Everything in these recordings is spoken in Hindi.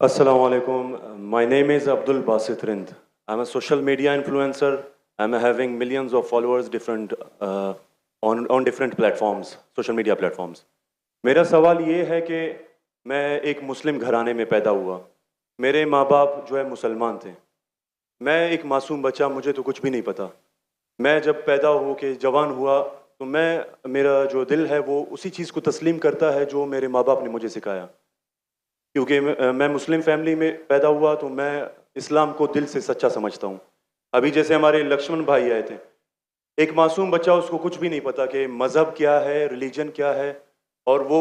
Assalamu alaikum. My name is Abdul Basit Rind. I'm a social media influencer. I'm having millions of followers on different platforms, social media platforms. मेरा सवाल ये है कि मैं एक मुस्लिम घराने में पैदा हुआ. मेरे माँ बाप जो है मुसलमान थे. मैं एक मासूम बच्चा, मुझे तो कुछ भी नहीं पता. मैं जब पैदा हो के जवान हुआ तो मेरा जो दिल है वो उसी चीज़ को तस्लीम करता है जो मेरे माँ बाप ने मुझे सिखाया. क्योंकि मैं मुस्लिम फैमिली में पैदा हुआ तो मैं इस्लाम को दिल से सच्चा समझता हूँ. अभी जैसे हमारे लक्ष्मण भाई आए थे, एक मासूम बच्चा, उसको कुछ भी नहीं पता कि मज़हब क्या है, रिलीजन क्या है, और वो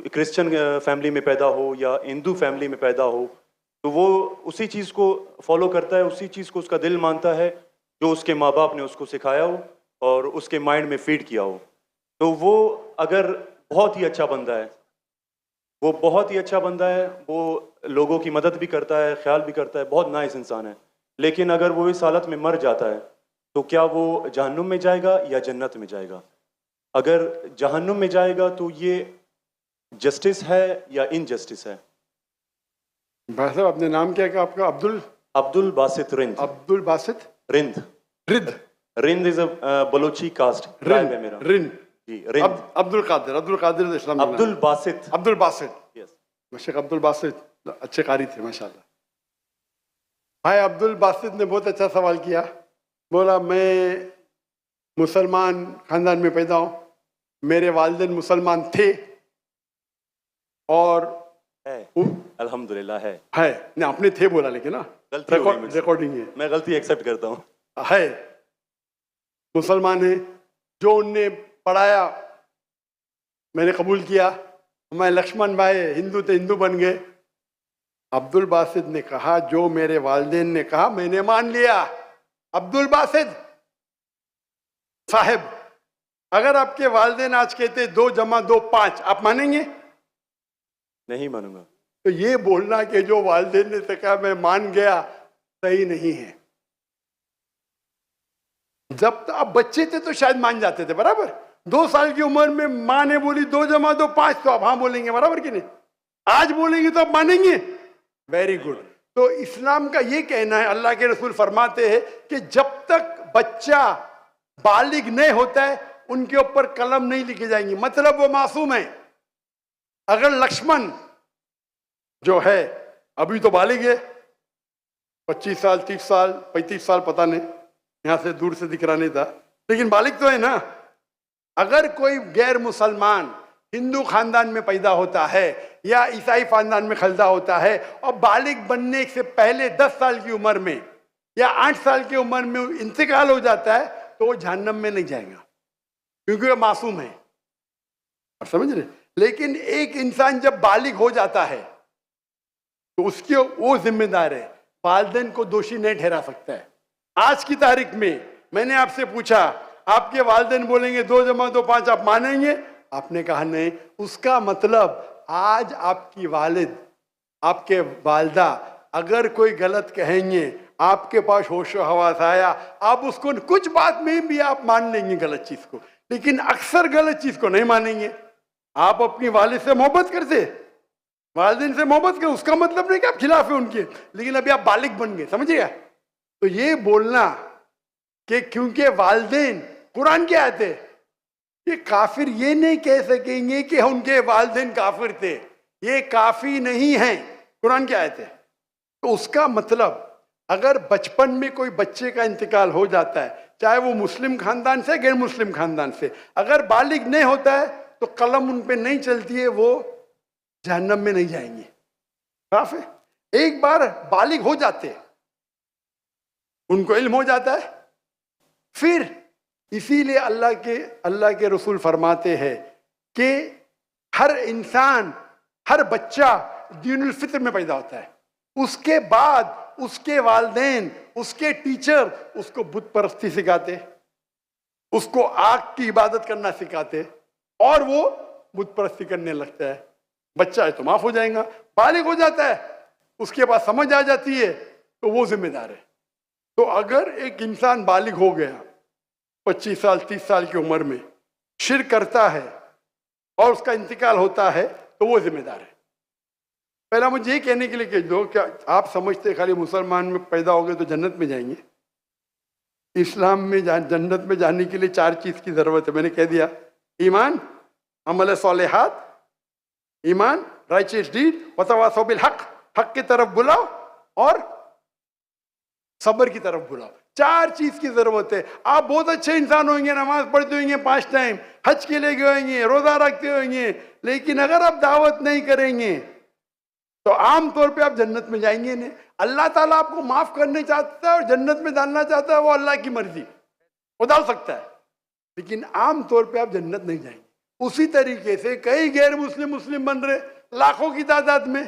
क्रिश्चियन फैमिली में पैदा हो या हिंदू फैमिली में पैदा हो तो वो उसी चीज़ को फॉलो करता है, उसी चीज़ को उसका दिल मानता है जो उसके माँ बाप ने उसको सिखाया हो और उसके माइंड में फीड किया हो. तो वो अगर बहुत ही अच्छा बंदा है, वो बहुत ही अच्छा बंदा है, वो लोगों की मदद भी करता है, ख्याल भी करता है, बहुत नाइस इंसान है. लेकिन अगर वो इस हालत में मर जाता है तो क्या वो जहन्नुम में जाएगा या जन्नत में जाएगा? अगर जहन्नुम में जाएगा तो ये जस्टिस है या इनजस्टिस है? भाई साहब, आपने नाम क्या कहा आपका? Abdul Basit Rind. Abdul Basit Rind. Rind Rind is a Balochi caste tribe है मेरा. रिन जी, रिंद. अब्दुल कादिर इस्लाम अब्दुल बासित. अब्दुल बासित. यस. शेख अब्दुल बासित अच्छे कारी थे माशाल्लाह. भाई अब्दुल बासित ने बहुत अच्छा सवाल किया. बोला मैं मुसलमान खानदान में पैदा हूँ, मेरे वालिदैन मुसलमान थे और है, अल्हम्दुलिल्लाह है. नहीं, आपने थे बोला लेकिन ना गलती हो गई मुझसे. रिकॉर्डिंग है. मैं गलती एक्सेप्ट करता हूँ. है, मुसलमान है. जो उनने पढ़ाया मैंने कबूल किया. मैं लक्ष्मण भाई हिंदू थे, हिंदू बन गए. अब्दुल बासित ने कहा जो मेरे वालिदैन ने कहा मैंने मान लिया. अब्दुल बासित साहब, अगर आपके वालिदैन आज कहते 2 जमा 2 5, आप मानेंगे? नहीं मानूंगा. तो ये बोलना कि जो वालिदैन ने तो कहा मैं मान गया, सही नहीं है. जब आप बच्चे थे तो शायद मान जाते थे, बराबर. 2 साल की उम्र में माँ ने बोली 2 जमा 2 5, तो आप हाँ बोलेंगे, बराबर कि नहीं? आज बोलेंगे तो आप मानेंगे. Very good. तो इस्लाम का ये कहना है, अल्लाह के रसूल फरमाते हैं कि जब तक बच्चा बालिग नहीं होता है उनके ऊपर कलम नहीं लिखे जाएंगी. मतलब वो मासूम है. अगर लक्ष्मण जो है अभी तो बालिग है, 25 साल 30 साल 35 साल पता नहीं, यहां से दूर से दिख रहा नहीं था, लेकिन बालिग तो है ना. अगर कोई गैर मुसलमान हिंदू खानदान में पैदा होता है या ईसाई खानदान में खलदा होता है और बालिग बनने से पहले 10 साल की उम्र में या 8 साल की उम्र में इंतकाल हो जाता है तो वो जहन्नम में नहीं जाएगा, क्योंकि वो मासूम है. और समझ रहे? लेकिन एक इंसान जब बालिग हो जाता है तो उसके वो जिम्मेदार है, वालिदैन को दोषी नहीं ठहरा सकता है. आज की तारीख में मैंने आपसे पूछा, आपके वालिदैन बोलेंगे 2 जमा 2 5, आप मानेंगे? आपने कहा नहीं. उसका मतलब आज आपकी वालिद, आपके वालदा अगर कोई गलत कहेंगे, आपके पास होशो हवास आया, आप उसको कुछ बात में भी आप मान लेंगे गलत चीज को, लेकिन अक्सर गलत चीज को नहीं मानेंगे. आप अपनी वालिद से मोहब्बत करते, वालिदैन से मोहब्बत कर, उसका मतलब नहीं कि आप खिलाफ है उनके, लेकिन अभी आप बालिग बन गए, समझिएगा. तो ये बोलना कि क्योंकि वालिदैन, कुरान क्या आयत है, ये काफिर ये नहीं कह सकेंगे कि उनके वालिदैन काफिर थे, ये काफी नहीं है. कुरान क्या आयत है. तो उसका मतलब अगर बचपन में कोई बच्चे का इंतकाल हो जाता है, चाहे वो मुस्लिम खानदान से गैर मुस्लिम खानदान से, अगर बालिग नहीं होता है तो कलम उन पे नहीं चलती है, वो जहन्नम में नहीं जाएंगे. साफ है. एक बार बालिग हो जाते हैं, उनको इल्म हो जाता है, फिर इसीलिए अल्लाह के रसूल फरमाते हैं कि हर इंसान, हर बच्चा दीनुल फित्र में पैदा होता है. उसके बाद उसके वालिदैन, उसके टीचर उसको बुत परस्ती सिखाते, उसको आग की इबादत करना सिखाते, और वो बुत परस्ती करने लगता है. बच्चा है तो माफ हो जाएगा. बालिग हो जाता है, उसके बाद समझ आ जाती है, तो वो जिम्मेदार है. तो अगर एक इंसान बालिग हो गया 25 साल 30 साल की उम्र में, शिर्क करता है और उसका इंतकाल होता है, तो वो जिम्मेदार है. पहला मुझे ये कहने के लिए कह दो, क्या आप समझते खाली मुसलमान में पैदा हो गए तो जन्नत में जाएंगे? इस्लाम में जन्नत में जाने के लिए 4 चीज की जरूरत है, मैंने कह दिया। ईमान, अमल सालेहात, ईमान, राइचियस डीड, वतवासौ बिल हक, हक की तरफ बुलाओ और सब्र की तरफ बुलाओ। 4 चीज की जरूरत है। आप बहुत अच्छे इंसान होंगे, नमाज पढ़ते होंगे 5 टाइम, हज के लिए गए होंगे, रोजा रखते होंगे, लेकिन अगर आप दावत नहीं करेंगे तो आमतौर पे आप जन्नत में जाएंगे नहीं। अल्लाह ताला आपको माफ करने चाहता है और जन्नत में डालना चाहता है, वो अल्लाह की मर्जी, वो डाल सकता है, लेकिन आमतौर पे आप जन्नत नहीं जाएंगे। उसी तरीके से कई गैर मुस्लिम मुस्लिम बन रहे लाखों की तादाद में,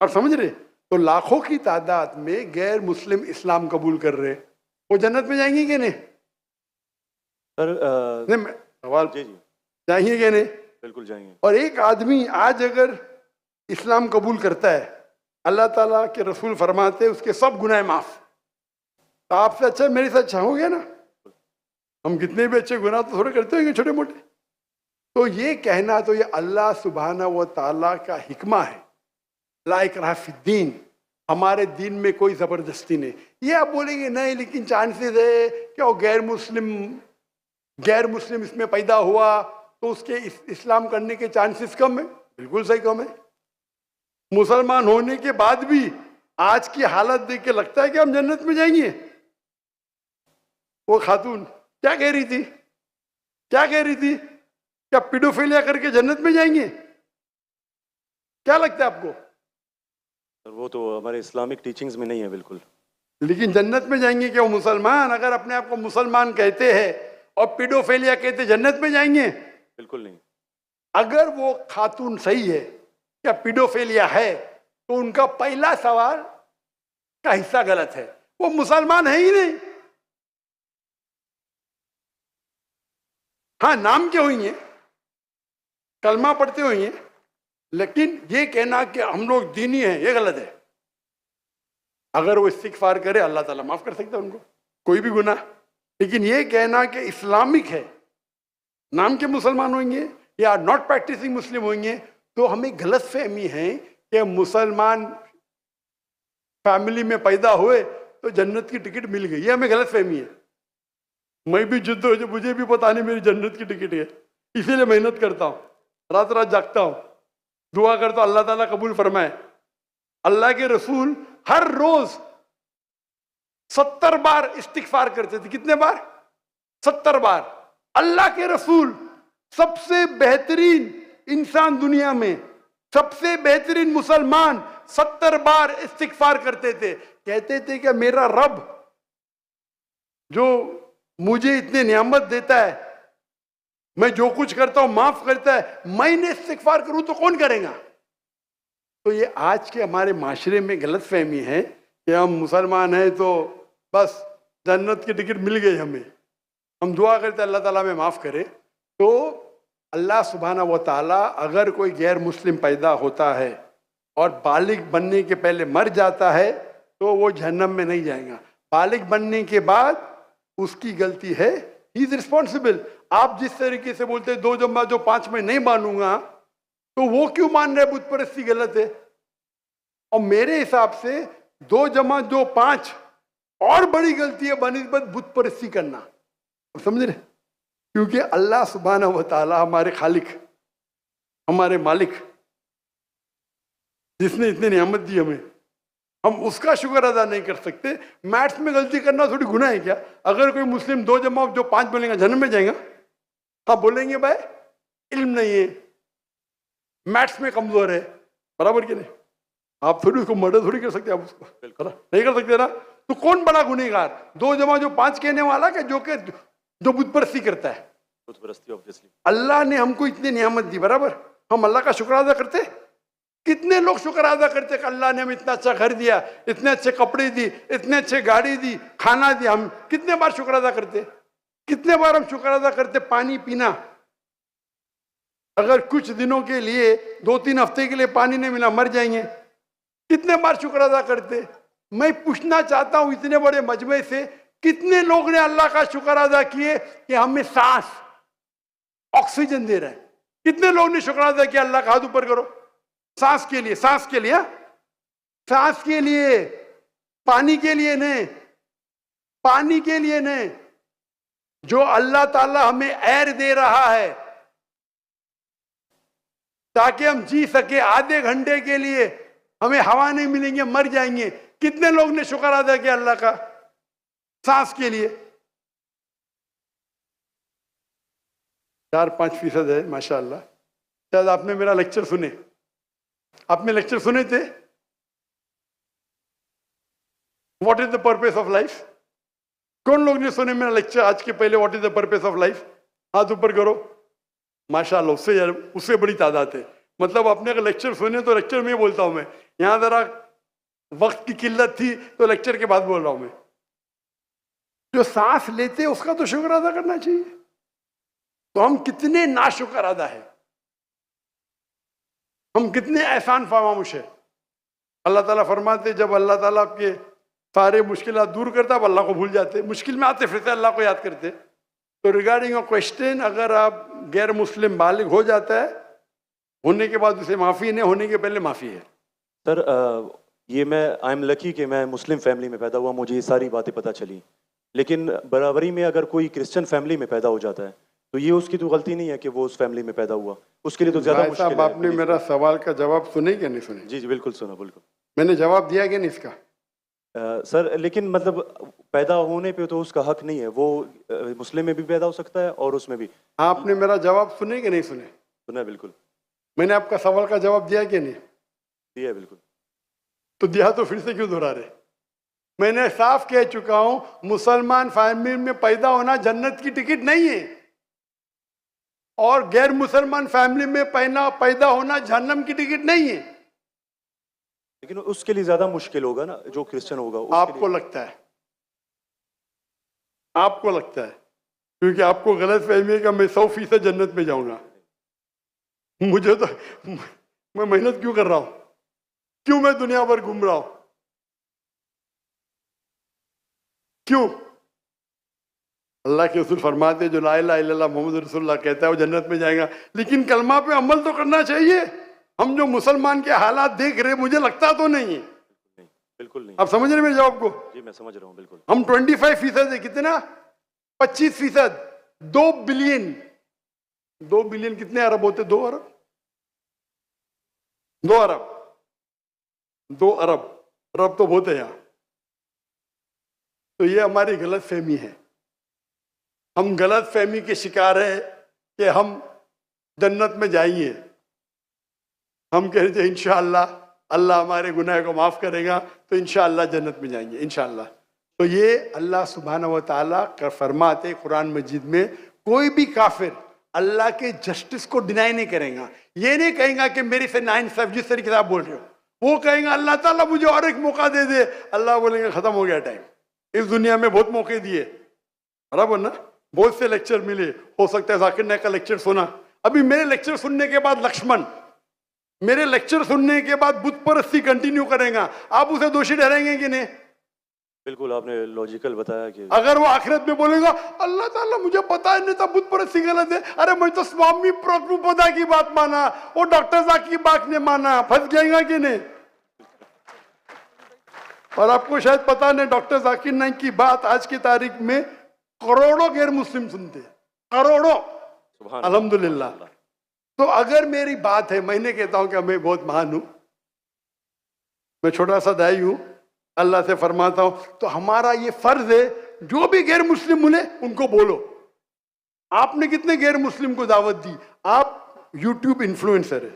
आप समझ रहे? तो लाखों की तादाद में गैर मुस्लिम इस्लाम कबूल कर रहे, वो जन्नत में जाएंगे कि नहीं? सर नहीं, सवाल जी जी जाएंगे कि नहीं? बिल्कुल जाएंगे। और एक आदमी आज अगर इस्लाम कबूल करता है, अल्लाह ताला के रसूल फरमाते हैं उसके सब गुनाह माफ। तो आपसे अच्छा मेरे से अच्छा हो गया ना? हम कितने भी अच्छे गुनाह तो थोड़े करते होंगे छोटे मोटे। तो ये कहना तो ये अल्लाह सुब्हाना व ताला का हिकमा है, ला इकराह फिद्दीन, हमारे दीन में कोई जबरदस्ती नहीं। ये आप बोलेंगे नहीं लेकिन चांसेस है कि वो गैर मुस्लिम इसमें पैदा हुआ तो उसके इस्लाम करने के चांसेस कम है। बिल्कुल सही कम है। मुसलमान होने के बाद भी आज की हालत देख के लगता है कि हम जन्नत में जाएंगे। वो खातून क्या कह रही थी? क्या पीडोफिलिया करके जन्नत में जाएंगे? क्या लगता है आपको? सर वो तो हमारे इस्लामिक टीचिंग्स में नहीं है बिल्कुल। लेकिन जन्नत में जाएंगे क्या वो मुसलमान? अगर अपने आप को मुसलमान कहते हैं और पीडोफिलिया कहते जन्नत में जाएंगे? बिल्कुल नहीं। अगर वो खातून सही है, क्या पीडोफिलिया है, तो उनका पहला सवाल का हिस्सा गलत है। वो मुसलमान है ही नहीं। हाँ, नाम के होंगे, कलमा पढ़ते होंगे, लेकिन ये कहना कि हम लोग दीनी हैं, ये गलत है। अगर वो इस्तिगफार करे अल्लाह ताला माफ कर सकता है उनको, कोई भी गुनाह। लेकिन ये कहना कि इस्लामिक है, नाम के मुसलमान होंगे या नॉट प्रैक्टिसिंग मुस्लिम होंगे, तो हमें गलत फहमी है कि मुसलमान फैमिली में पैदा हुए तो जन्नत की टिकट मिल गई। ये हमें गलत फहमी है। मैं भी जिद्द हो जो मुझे भी पता नहीं मेरी जन्नत की टिकट है, इसीलिए मेहनत करता हूँ, रात रात जागता हूँ, दुआ करता हूँ अल्लाह ताला कबूल फरमाए। अल्लाह के रसूल हर रोज 70 बार इस्तिगफार करते थे। कितने बार? 70 बार। अल्लाह के रसूल सबसे बेहतरीन इंसान दुनिया में, सबसे बेहतरीन मुसलमान 70 बार इस्तिगफार करते थे। कहते थे कि मेरा रब जो मुझे इतने नियामत देता है, मैं जो कुछ करता हूं माफ करता है, मैंने इस्तिगफार करूं तो कौन करेगा? तो ये आज के हमारे माशरे में गलत फहमी है कि हम मुसलमान हैं तो बस जन्नत की टिकट मिल गई हमें, हम दुआ करते अल्लाह ताला में माफ करे। तो अल्लाह सुब्हाना व ताला अगर कोई गैर मुस्लिम पैदा होता है और बालिग बनने के पहले मर जाता है तो वो जहन्नम में नहीं जाएगा। बालिग बनने के बाद उसकी गलती है, ही इज रिस्पॉन्सिबल। आप जिस तरीके से बोलते हैं 2 जमा जो 5 में नहीं मानूंगा, तो वो क्यों मान रहे बुत परस्ती गलत है? और मेरे हिसाब से 2 जमा जो 5 और बड़ी गलती है बनिस्बत बुत परस्ती करना। आप समझ रहे? क्योंकि अल्लाह सुब्हानहू व तआला हमारे खालिक, हमारे मालिक, जिसने इतनी नियामत दी हमें, हम उसका शुक्र अदा नहीं कर सकते। मैथ्स में गलती करना थोड़ी गुनाह है क्या? अगर कोई मुस्लिम 2 जमा जो 5 बोलेगा जन्नत में जाएगा? हाँ बोलेंगे भाई इल्म नहीं है, मैथ्स में कमजोर है, बराबर कि नहीं? आप थोड़ी उसको मर्डर थोड़ी कर सकते, आप उसको नहीं कर सकते ना। तो कौन बड़ा गुनहगार, 2 जमा जो 5 कहने वाला क्या जो बुत परस्ती करता है? बुत परस्ती ऑब्वियसली। अल्लाह अल्लाह ने हमको इतनी नियामत दी, बराबर, हम अल्लाह का शुक्र अदा करते? कितने लोग शुक्र अदा करते कि अल्लाह ने हमें इतना अच्छा घर दिया, इतने अच्छे कपड़े दी, इतने अच्छे गाड़ी दी, खाना दिया। हम कितने बार शुक्र अदा करते? कितने बार हम शुक्र अदा करते? पानी पीना, अगर कुछ दिनों के लिए 2-3 हफ्ते के लिए पानी नहीं मिला मर जाएंगे, कितने बार शुक्र अदा करते? मैं पूछना चाहता हूं इतने बड़े मजमे से कितने लोग ने अल्लाह का शुक्र अदा किए कि हमें सांस ऑक्सीजन दे रहा है? कितने लोग ने शुक्र अदा किया? अल्लाह का हाथ ऊपर करो। सांस के लिए, सांस के लिए, हाँ? सांस के लिए, पानी के लिए नहीं, पानी के लिए नहीं। जो अल्लाह ताला हमें एयर दे रहा है ताकि हम जी सके, आधे घंटे के लिए हमें हवा नहीं मिलेंगे, मर जाएंगे। कितने लोग ने शुक्र अदा किया अल्लाह का सांस के लिए? 4-5% है माशाअल्लाह। शायद आपने मेरा लेक्चर सुने, आपने लेक्चर सुने थे, what is the purpose of life? कौन लोग ने सुने मेरा लेक्चर आज के पहले? What is the purpose of life? हाथ ऊपर करो। माशाअल्लाह, उससे बड़ी तादाद है। मतलब आपने अगर लेक्चर सुने तो लेक्चर में बोलता हूं मैं, यहां जरा वक्त की किल्लत थी तो लेक्चर के बाद बोल रहा हूं मैं। जो सांस लेते उसका तो शुक्र अदा करना चाहिए। तो हम कितने नाशुक्र अदा है, हम कितने एहसान फरामोश है। अल्लाह ताला फरमाते जब अल्लाह ताला आपके सारे मुश्किलात दूर करता है, अल्लाह को भूल जाते, मुश्किल में आते फिरते अल्लाह को याद करते। तो रिगार्डिंग अ क्वेश्चन, अगर आप गैर मुस्लिम बालिग हो जाता है, होने के बाद उसे माफ़ी नहीं, होने के पहले माफ़ी है। सर ये मैं आई एम लकी कि मैं मुस्लिम फैमिली में पैदा हुआ, मुझे ये सारी बातें पता चली। लेकिन बराबरी में अगर कोई क्रिश्चियन फैमिली में पैदा हो जाता है तो ये उसकी तो गलती नहीं है कि वो उस फैमिली में पैदा हुआ, उसके लिए तो ज्यादा भाई मुश्किल साहब, है। आपने मेरा सवाल का जवाब सुने क्या नहीं सुने? जी जी बिल्कुल सुना, बिल्कुल। मैंने जवाब दिया कि नहीं इसका? सर लेकिन मतलब पैदा होने पे तो उसका हक नहीं है, वो मुस्लिम में भी पैदा हो सकता है और उसमें भी। आपने मेरा जवाब सुने कि नहीं सुने? सुना है, बिल्कुल मैंने आपका सवाल का जवाब दिया कि नहीं? दिया है, बिल्कुल। तो दिया तो फिर से क्यों दोहरा रहे? मैंने साफ कह चुका हूं, मुसलमान फैमिली में पैदा होना जन्नत की टिकट नहीं है, और गैर मुसलमान फैमिली में पैदा होना जहन्नम की टिकट नहीं है। लेकिन उसके लिए ज्यादा मुश्किल होगा ना, जो क्रिश्चियन होगा उसके आपको लगता है, आपको लगता है, क्योंकि आपको गलत फहमी है कि मैं 100% जन्नत में जाऊंगा। मुझे तो, मैं मेहनत क्यों कर रहा हूं, क्यों मैं दुनिया भर घूम रहा हूं, क्यों? अल्लाह के रसूल फरमाते जो ला इलाहा इल्लल्लाह मोहम्मद रसूलुल्लाह कहता है वो जन्नत में जाएगा। लेकिन कलमा पे अमल तो करना चाहिए। हम जो मुसलमान के हालात देख रहे, मुझे लगता तो नहीं है। नहीं, बिल्कुल नहीं। आप समझ रहे मेरे जवाब को? जी मैं समझ रहा हूँ, बिल्कुल। हम 25% है, कितना? 25%। 2 बिलियन, 2 बिलियन कितने अरब होते? 2 अरब, 2 अरब, 2 अरब, अरब तो बहुत है यहाँ। तो ये हमारी गलत फहमी है, हम गलत फहमी के शिकार है कि हम जन्नत में जाएंगे। हम कह रहे थे इंशाअल्लाह अल्लाह हमारे गुनाह को माफ करेगा तो इंशाअल्लाह जन्नत में जाएंगे, इंशाअल्लाह। तो ये अल्लाह सुब्हानहू व तआला का फरमाते कुरान मजीद में, कोई भी काफिर अल्लाह के जस्टिस को डिनाई नहीं करेगा। ये नहीं कहेगा कि मेरे से नाइंसाफ, जिस तरीके से आप बोल रहे हो, वो कहेगा अल्लाह ताला मुझे और एक मौका दे दे। अल्लाह बोलेंगे खत्म हो गया टाइम, इस दुनिया में बहुत मौके दिए, बराबर ना? बहुत से लेक्चर मिले, हो सकता है जाकिर नायक का लेक्चर सुना। अभी मेरे लेक्चर सुनने के बाद लक्ष्मण मेरे लेक्चर सुनने के बाद बुत परस्ती कंटिन्यू करेगा, आप उसे दोषी ठहराएंगे कि नहीं? बिल्कुल, आपने लॉजिकल बताया कि अगर वो आखिरत में बोलेगा अल्लाह ताला मुझे पता ही नहीं था बुत परस्ती गलत है, अरे मैं तो स्वामी प्रभुपदा की बात माना, वो डॉक्टर साहब की बात नहीं माना, फंस जाएगा कि नहीं? और आपको शायद पता नहीं, डॉक्टर जाकिर नाइक की बात आज की तारीख में करोड़ों गैर मुस्लिम सुनते हैं, करोड़ों, अल्हम्दुलिल्लाह। तो अगर मेरी बात है, मैंने कहता हूं कि मैं बहुत महान हूं, मैं छोटा सा दाई हूं, अल्लाह से फरमाता हूं, तो हमारा ये फर्ज है जो भी गैर मुस्लिम मिले उनको बोलो। आपने कितने गैर मुस्लिम को दावत दी? आप यूट्यूब इन्फ्लुएंसर है,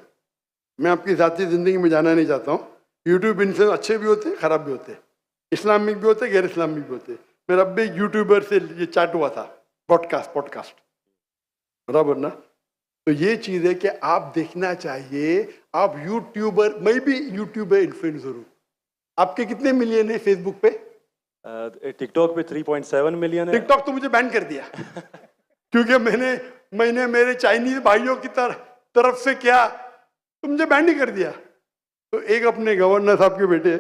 मैं आपकी जाती जिंदगी में जाना नहीं चाहता हूँ। यूट्यूब इन्फ्लुएंसर अच्छे भी होते हैं, खराब भी होते हैं, इस्लामिक भी होते हैं, गैर इस्लामिक भी होते हैं। मेरा अब भी यूट्यूबर से ये चैट हुआ था, पॉडकास्ट, बराबर ना? तो ये चीज है कि आप देखना चाहिए, आप यूट्यूबर, मैं भी यूट्यूबर इन्फ्लुएंसर हूँ। आपके कितने मिलियन है फेसबुक पे? टिकटॉक पे 3.7 मिलियन है। टिकटॉक तो मुझे बैन कर दिया क्योंकि मैंने मेरे चाइनीज भाइयों की तरफ से क्या, तो मुझे बैन ही कर दिया। तो एक अपने गवर्नर साहब के बेटे,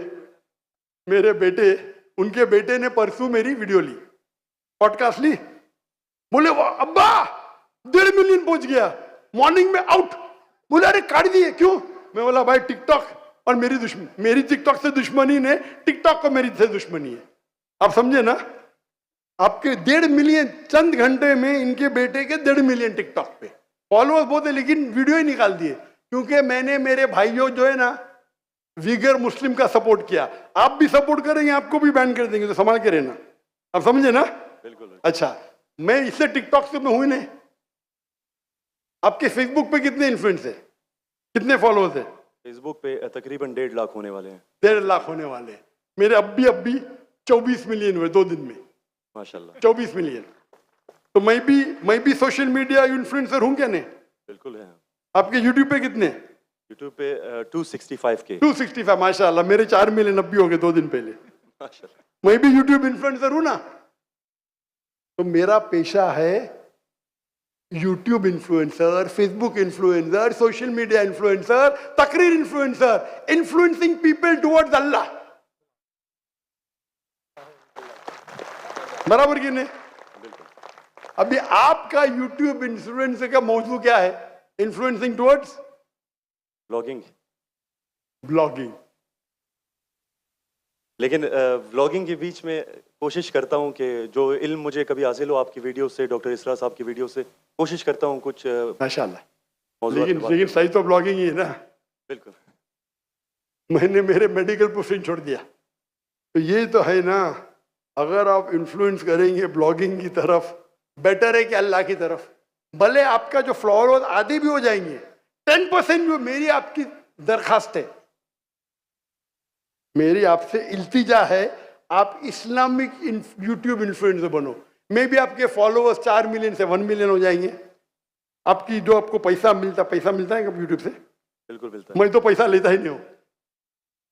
मेरे बेटे, उनके बेटे ने परसों मेरी वीडियो ली, पॉडकास्ट ली, बोले वो अब्बा 1.5 मिलियन पहुंच गया, मॉर्निंग में आउट। बोले अरे काट दिए, क्यों? मैं बोला भाई टिकटॉक और मेरी टिकटॉक से दुश्मनी ने टिकटॉक को मेरी से दुश्मनी है। आप समझे ना? आपके 1.5 मिलियन चंद घंटे में इनके बेटे के 1.5 मिलियन टिकटॉक पे फॉलोअर्स बहुत है, लेकिन वीडियो ही निकाल दिए क्योंकि मैंने मेरे भाइयों जो है ना विगर मुस्लिम का सपोर्ट किया। आप भी सपोर्ट करेंगे आपको भी बैन कर देंगे, तो संभाल के रहना। आप समझे ना? बिल्कुल। अच्छा, मैं इससे टिकटॉक से मैं हुई नहीं। आपके फेसबुक पे कितने इन्फ्लुएंस है, कितने फॉलोअर्स है? फेसबुक पे तकरीबन 1.5 लाख होने वाले हैं। 1.5 लाख होने वाले हैं। मेरे अभी 24 मिलियन हुए 2 दिन में, माशाल्लाह। 24 मिलियन। तो मैं भी सोशल मीडिया इन्फ्लुएंसर हूं क्या? नहीं, बिल्कुल है। आपके यूट्यूब पे कितने? यूट्यूब पे 265 के। 265, माशाल्लाह। मेरे 4 मिलियन अभी हो गए 2 दिन पहले। माशाल्लाह। मैं भी यूट्यूब इन्फ्लुएंसर हूं ना। तो मेरा पेशा है YouTube influencer, Facebook influencer, social media influencer, तकरीर इन्फ्लुएंसर, इन्फ्लुएंसिंग पीपल टुवर्ड्स अल्लाह। बराबर कि नहीं? अभी आपका यूट्यूब इन्फ्लुएंसर का मौजू क्या है? Influencing towards blogging. ब्लॉगिंग। लेकिन व्लॉगिंग के बीच में कोशिश करता हूं कि जो इल्म मुझे कभी हासिल हो आपकी वीडियो से, डॉक्टर इसरा साहब की वीडियो से, कोशिश करता हूं कुछ माशाल्लाह। मौज़ूआत पे बात लेकिन सही तो ब्लॉगिंग ही है ना। बिल्कुल। मैंने मेरे मेडिकल प्रोफेशन छोड़ दिया, तो ये तो है ना। अगर आप इन्फ्लुएंस करेंगे ब्लॉगिंग की तरफ, बेटर है कि अल्लाह की तरफ। भले आपका जो फॉलोअर्स आधे भी हो जाएंगे, 10% जो मेरी आपकी दरखास्त है, मेरी आपसे इल्तिजा है, आप इस्लामिक यूट्यूब इन्फ्लुएंसर बनो। मे भी आपके फॉलोअर्स 4 मिलियन से 1 मिलियन हो जाएंगे। आपकी जो आपको पैसा मिलता है कब यूट्यूब से? बिल्कुल मिलता है। मैं तो पैसा लेता ही नहीं हूं।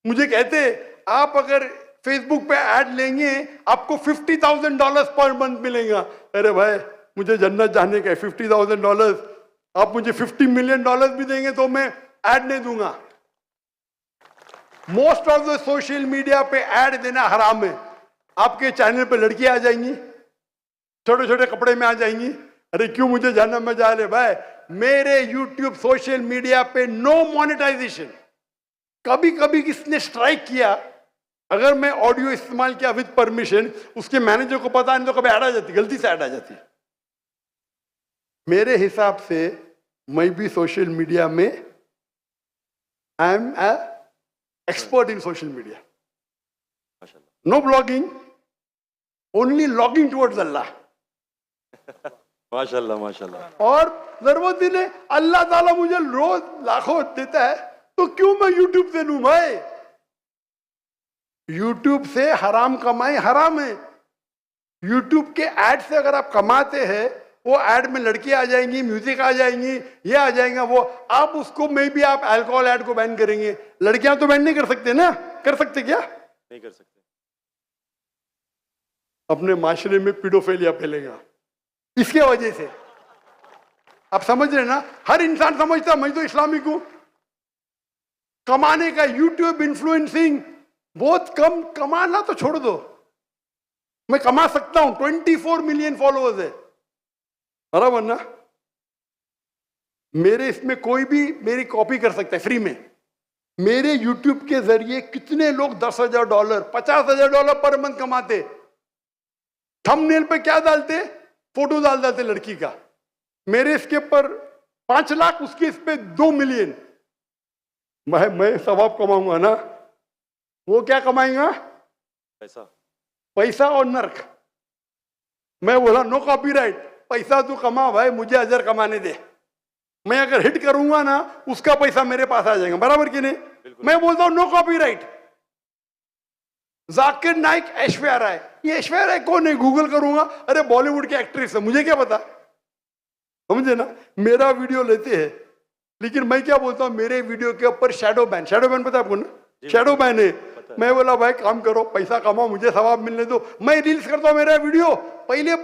मुझे कहते आप अगर फेसबुक पे ऐड लेंगे आपको $50,000 पर मंथ मिलेगा। अरे भाई, मुझे जन्नत जाने का है, $50,000 आप मुझे $50 मिलियन भी देंगे तो मैं ऐड नहीं दूंगा। Most of the social media पे ऐड देना हराम है। आपके चैनल पे लड़कियां आ जाएंगी, छोटे छोटे कपड़े में आ जाएंगी। अरे क्यों मुझे जानना में जा रहे भाई? मेरे यूट्यूब सोशल मीडिया पे नो मोनेटाइजेशन। कभी कभी किसने स्ट्राइक किया, अगर मैं ऑडियो इस्तेमाल किया विद परमिशन, उसके मैनेजर को पता नहीं तो कभी ऐड आ जाती, गलती से ऐड आ जाती। मेरे हिसाब से मैं भी सोशल मीडिया में I am a expert in social media. माशाल्लाह। No blogging, only logging towards Allah. माशाल्लाह माशाल्लाह। और जरूरत ही नहीं, अल्लाह ताला मुझे रोज लाखों देता है, तो क्यों मैं यूट्यूब से लूं भाई? यूट्यूब से हराम कमाई हराम है। यूट्यूब के ऐड से अगर आप कमाते हैं, वो ऐड में लड़कियां आ जाएंगी, म्यूजिक आ जाएंगी, ये आ जाएगा वो, आप उसको में भी आप अल्कोहल ऐड को बैन करेंगे। लड़कियां तो बैन नहीं कर सकते ना? कर सकते क्या? नहीं कर सकते। अपने माशरे में पीडोफिलिया फैलेगा इसके वजह से। आप समझ रहे ना? हर इंसान समझता मैं तो इस्लामिक हूं। कमाने का यूट्यूब इन्फ्लुएंसिंग बहुत कम, कमाना तो छोड़ दो, मैं कमा सकता हूं। 24 मिलियन फॉलोअर्स है, बराबर ना? मेरे इसमें कोई भी मेरी कॉपी कर सकता है फ्री में। मेरे यूट्यूब के जरिए कितने लोग $10,000, $50,000 पर मंथ कमाते। थंबनेल पे क्या डालते? फोटो डाल देते लड़की का। मेरे इसके ऊपर 5 लाख, उसके इस पे 2 मिलियन। मैं सवाब कमाऊंगा ना, वो क्या कमाएगा? पैसा और नर्क। मैं बोला नो कॉपीराइट, पैसा तू कमा भाई, मुझे अजर कमाने दे। मैं अगर हिट करूंगा ना, उसका पैसा मेरे पास आ जाएगा, बराबर कि नहीं? मैं बोलता हूं नो कॉपीराइट। जाकिर नाइक, ऐश्वर्या राय। ये ऐश्वर्या राय कौन है? गूगल करूंगा, अरे बॉलीवुड की एक्ट्रेस है, मुझे क्या पता? समझे ना? मेरा वीडियो लेते हैं, लेकिन मैं क्या बोलता हूं, मेरे वीडियो के ऊपर शैडो बैन। शैडो बैन पता है आपको ना? शैडो बैन है। मैं बोला भाई काम करो, पैसा कमाओ, मुझे सवाब मिलने दो। मैं रील्स करता हूं, मेरा वीडियो पहले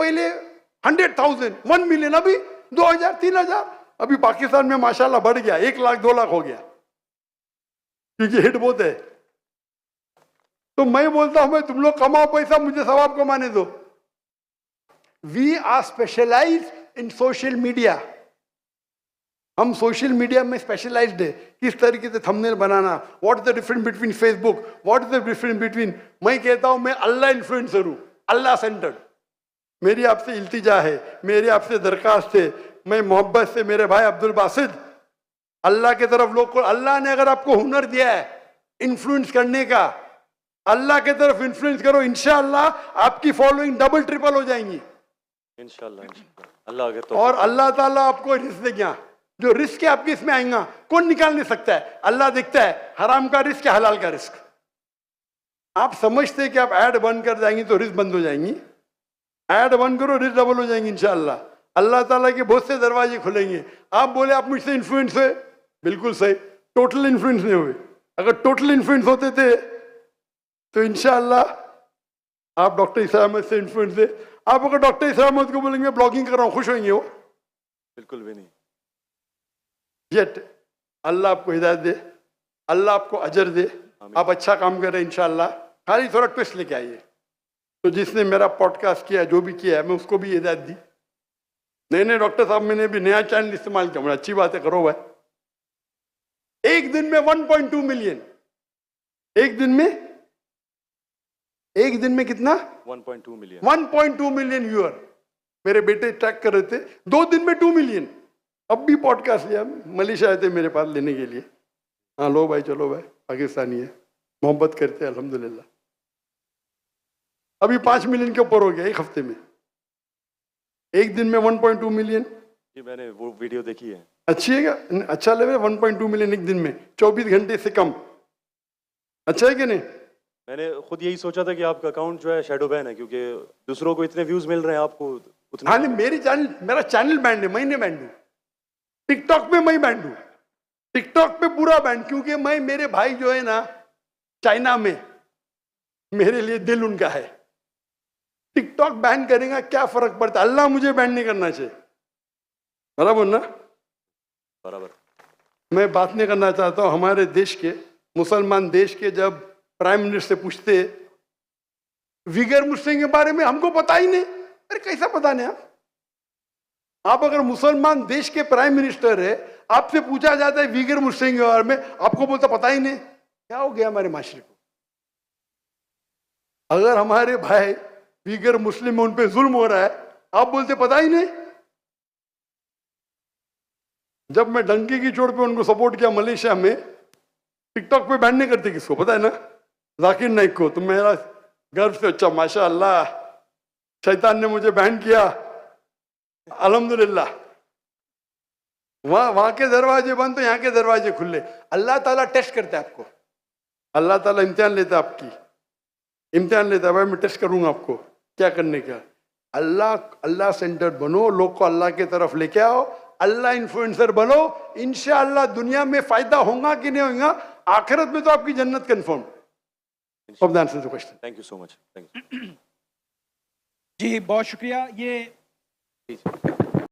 100,000, 1 मिलियन, अभी 2,000, 3,000। अभी पाकिस्तान में माशाल्लाह बढ़ गया, 1 लाख 2 लाख हो गया, क्योंकि हिट बहुत है। तो मैं बोलता हूं, मैं तुम लोग कमाओ पैसा, मुझे सवाब कमाने दो। We are specialised in social media. हम सोशल मीडिया में स्पेशलाइज्ड है, किस तरीके से थंबनेल बनाना, what is the difference between Facebook, what is the difference between, मैं कहता हूं मैं अल्लाह इन्फ्लुएंसर हूं, अल्लाह सेंटर्ड। मेरी आपसे इल्तिजा है, मेरी आपसे दरखास्त है, मैं मोहब्बत से मेरे भाई अब्दुल बासित, अल्लाह के तरफ लोग को, अल्लाह ने अगर आपको हुनर दिया है इन्फ्लुएंस करने का, अल्लाह के तरफ इन्फ्लुएंस करो, इंशाअल्लाह आपकी फॉलोइंग डबल ट्रिपल हो जाएंगी इंशाल्लाह इंशाल्लाह, अल्लाह अगर तो और अल्लाह ताला आपको रिस्क देगा। जो रिस्क है आपके इसमें आएगा, कौन निकाल नहीं सकता है, अल्लाह देखता है हराम का रिस्क है हलाल का रिस्क। आप समझते हैं कि आप ऐड बंद कर जाएंगी तो रिस्क बंद हो जाएंगी, ऐड बंद करो रिस्क डबल हो जाएंगी इंशाअल्लाह। अल्लाह ताला के बहुत से दरवाजे खुलेंगे। आप बोले आप मुझसे इन्फ्लुएंस हुए, बिल्कुल सही, टोटल इन्फ्लुएंस नहीं हुए। अगर टोटल इन्फ्लुएंस होते थे तो इंशाअल्लाह आप डॉक्टर इसरार अहमद से इन्फ्लुएंस थे। आप अगर डॉक्टर इसरार अहमद को बोलेंगे ब्लॉगिंग कर रहा हूं, खुश होंगे वो? बिल्कुल भी नहीं। येट अल्लाह आपको हिदायत दे, अल्लाह आपको अजर दे, आप अच्छा काम कर रहे हैं इंशाअल्लाह। खाली थोड़ा ट्विस्ट लेके आइए। तो जिसने मेरा पॉडकास्ट किया, जो भी किया है, मैं उसको भी हिदायत दी, नहीं नहीं डॉक्टर साहब मैंने भी नया चैनल इस्तेमाल किया, अच्छी बात है, करो भाई। एक दिन में 1.2 मिलियन, एक दिन में कितना? 1.2 मिलियन। 1.2 million viewer. मेरे बेटे ट्रैक कर रहे थे, 2 दिन में 2 मिलियन। अब भी पॉडकास्ट लिया, मलेशिया आए थे मेरे पास लेने के लिए। हाँ लो भाई, चलो भाई, पाकिस्तानी है, मोहब्बत करते हैं अल्हम्दुलिल्लाह। अभी 5 मिलियन के ऊपर हो गया एक हफ्ते में, एक दिन में 1.2 मिलियन। जी मैंने वो वीडियो देखी है। अच्छी है क्या? अच्छा लेवल, 1.2 मिलियन एक दिन में, 24 घंटे से कम। अच्छा है कि नहीं? मैंने खुद यही सोचा था कि आपका अकाउंट जो है शैडो बैन है, क्योंकि दूसरों को इतने व्यूज मिल रहे हैं, आपको उतने। हाँ नहीं, मेरा चैनल बैंड है, मैं नहीं बैंड हूँ। टिकटॉक पे मैं बैंड हूँ, टिकटॉक पे पूरा बैंड, क्योंकि मैं, मेरे भाई जो है ना चाइना में, मेरे लिए दिल उनका है। टिकटॉक बैन करेगा क्या फर्क पड़ता है, अल्लाह मुझे बैन नहीं करना चाहिए, बराबर ना? बराबर। मैं बात नहीं करना चाहता हूँ हमारे देश के, मुसलमान देश के, जब प्राइम मिनिस्टर से पूछते विगर मुस्लिम के बारे में, हमको पता ही नहीं। अरे कैसा पता नहीं? आप अगर मुसलमान देश के प्राइम मिनिस्टर है, आपसे पूछा जाता है विगर मुस्लिम के बारे में, आपको बोलता पता ही नहीं। क्या हो गया हमारे माशरे को? अगर हमारे भाई विगर मुस्लिम में उन पे जुल्म हो रहा है, आप बोलते पता ही नहीं। जब मैं डंकी की चोट पे उनको सपोर्ट किया मलेशिया में, टिकटॉक पे बैन नहीं करते किसको, पता है ना? जाकिर नाइक को। तो मेरा गर्व से, अच्छा माशाअल्लाह, शैतान ने मुझे बैन किया, अल्हम्दुलिल्लाह। वहां के दरवाजे बंद तो यहाँ के दरवाजे खुले। अल्लाह ताला टेस्ट करता है आपको, अल्लाह ताला इम्तिहान लेता है, आपकी इम्तिहान लेता है। भाई मैं टेस्ट करूंगा आपको क्या करने का। अल्लाह सेंटर्ड बनो, लोग को अल्लाह की तरफ लेके आओ, अल्लाह इन्फ्लुएंसर बनो, इंशाअल्लाह दुनिया में फायदा होगा कि नहीं होगा, आखिरत में तो आपकी जन्नत confirm. Hope that answers the question. Thank you so much. Thank you जी बहुत शुक्रिया। ये